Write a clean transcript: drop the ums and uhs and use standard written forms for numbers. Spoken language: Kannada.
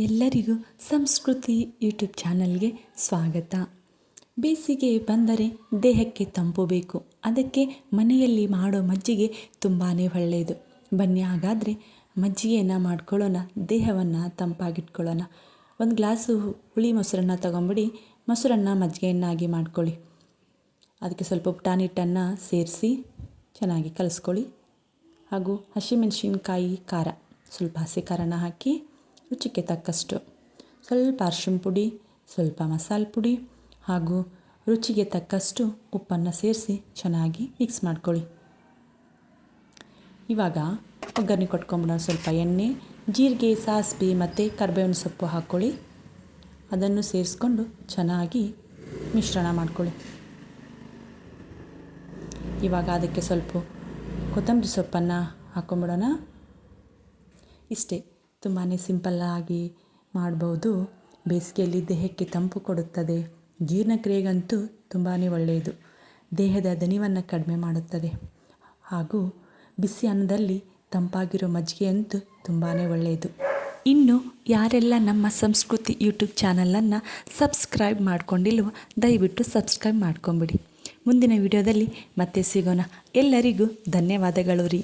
ಎಲ್ಲರಿಗೂ ಸಂಸ್ಕೃತಿ ಯೂಟ್ಯೂಬ್ ಚಾನಲ್ಗೆ ಸ್ವಾಗತ. ಬೇಸಿಗೆ ಬಂದರೆ ದೇಹಕ್ಕೆ ತಂಪು ಬೇಕು. ಅದಕ್ಕೆ ಮನೆಯಲ್ಲಿ ಮಾಡೋ ಮಜ್ಜಿಗೆ ತುಂಬಾ ಒಳ್ಳೆಯದು. ಬನ್ನಿ ಹಾಗಾದರೆ ಮಜ್ಜಿಗೆಯನ್ನು ಮಾಡ್ಕೊಳ್ಳೋಣ, ದೇಹವನ್ನು ತಂಪಾಗಿಟ್ಕೊಳ್ಳೋಣ. ಒಂದು ಗ್ಲಾಸು ಹುಳಿ ಮೊಸರನ್ನ ತೊಗೊಂಬಿಡಿ. ಮೊಸರನ್ನ ಮಜ್ಜಿಗೆಯನ್ನಾಗಿ ಮಾಡ್ಕೊಳ್ಳಿ. ಅದಕ್ಕೆ ಸ್ವಲ್ಪ ಪುಟಾಣಿ ಹಿಟ್ಟನ್ನು ಸೇರಿಸಿ ಚೆನ್ನಾಗಿ ಕಲಿಸ್ಕೊಳ್ಳಿ. ಹಾಗೂ ಹಸಿಮೆಣಸಿನ್ಕಾಯಿ ಖಾರ, ಸ್ವಲ್ಪ ಹಸಿ ಖಾರನ ಹಾಕಿ ರುಚಿಗೆ ತಕ್ಕಷ್ಟು, ಸ್ವಲ್ಪ ಅರಿಶಿಣ ಪುಡಿ, ಸ್ವಲ್ಪ ಮಸಾಲೆ ಪುಡಿ ಹಾಗೂ ರುಚಿಗೆ ತಕ್ಕಷ್ಟು ಉಪ್ಪನ್ನು ಸೇರಿಸಿ ಚೆನ್ನಾಗಿ ಮಿಕ್ಸ್ ಮಾಡ್ಕೊಳ್ಳಿ. ಇವಾಗ ಒಗ್ಗರಣೆ ಕೊಟ್ಕೊಂಬಿಡೋಣ. ಸ್ವಲ್ಪ ಎಣ್ಣೆ, ಜೀರಿಗೆ, ಸಾಸಿವೆ ಮತ್ತು ಕರಿಬೇವಿನ ಸೊಪ್ಪು ಹಾಕ್ಕೊಳ್ಳಿ. ಅದನ್ನು ಸೇರಿಸ್ಕೊಂಡು ಚೆನ್ನಾಗಿ ಮಿಶ್ರಣ ಮಾಡ್ಕೊಳ್ಳಿ. ಇವಾಗ ಅದಕ್ಕೆ ಸ್ವಲ್ಪ ಕೊತ್ತಂಬರಿ ಸೊಪ್ಪನ್ನು ಹಾಕ್ಕೊಂಬಿಡೋಣ. ಇಷ್ಟೇ, ತುಂಬಾ ಸಿಂಪಲ್ಲಾಗಿ ಮಾಡ್ಬೋದು. ಬೇಸಿಗೆಯಲ್ಲಿ ದೇಹಕ್ಕೆ ತಂಪು ಕೊಡುತ್ತದೆ. ಜೀರ್ಣಕ್ರಿಯೆಗಂತೂ ತುಂಬಾ ಒಳ್ಳೆಯದು. ದೇಹದ ದಣಿವನ್ನು ಕಡಿಮೆ ಮಾಡುತ್ತದೆ. ಹಾಗೂ ಬಿಸಿ ಅನ್ನದಲ್ಲಿ ತಂಪಾಗಿರೋ ಮಜ್ಜಿಗೆ ಅಂತೂ ತುಂಬಾ ಒಳ್ಳೆಯದು. ಇನ್ನು ಯಾರೆಲ್ಲ ನಮ್ಮ ಸಂಸ್ಕೃತಿ ಯೂಟ್ಯೂಬ್ ಚಾನಲನ್ನು ಸಬ್ಸ್ಕ್ರೈಬ್ ಮಾಡ್ಕೊಂಡಿಲ್ವೋ ದಯವಿಟ್ಟು ಸಬ್ಸ್ಕ್ರೈಬ್ ಮಾಡ್ಕೊಂಬಿಡಿ. ಮುಂದಿನ ವಿಡಿಯೋದಲ್ಲಿ ಮತ್ತೆ ಸಿಗೋಣ. ಎಲ್ಲರಿಗೂ ಧನ್ಯವಾದಗಳು ರೀ.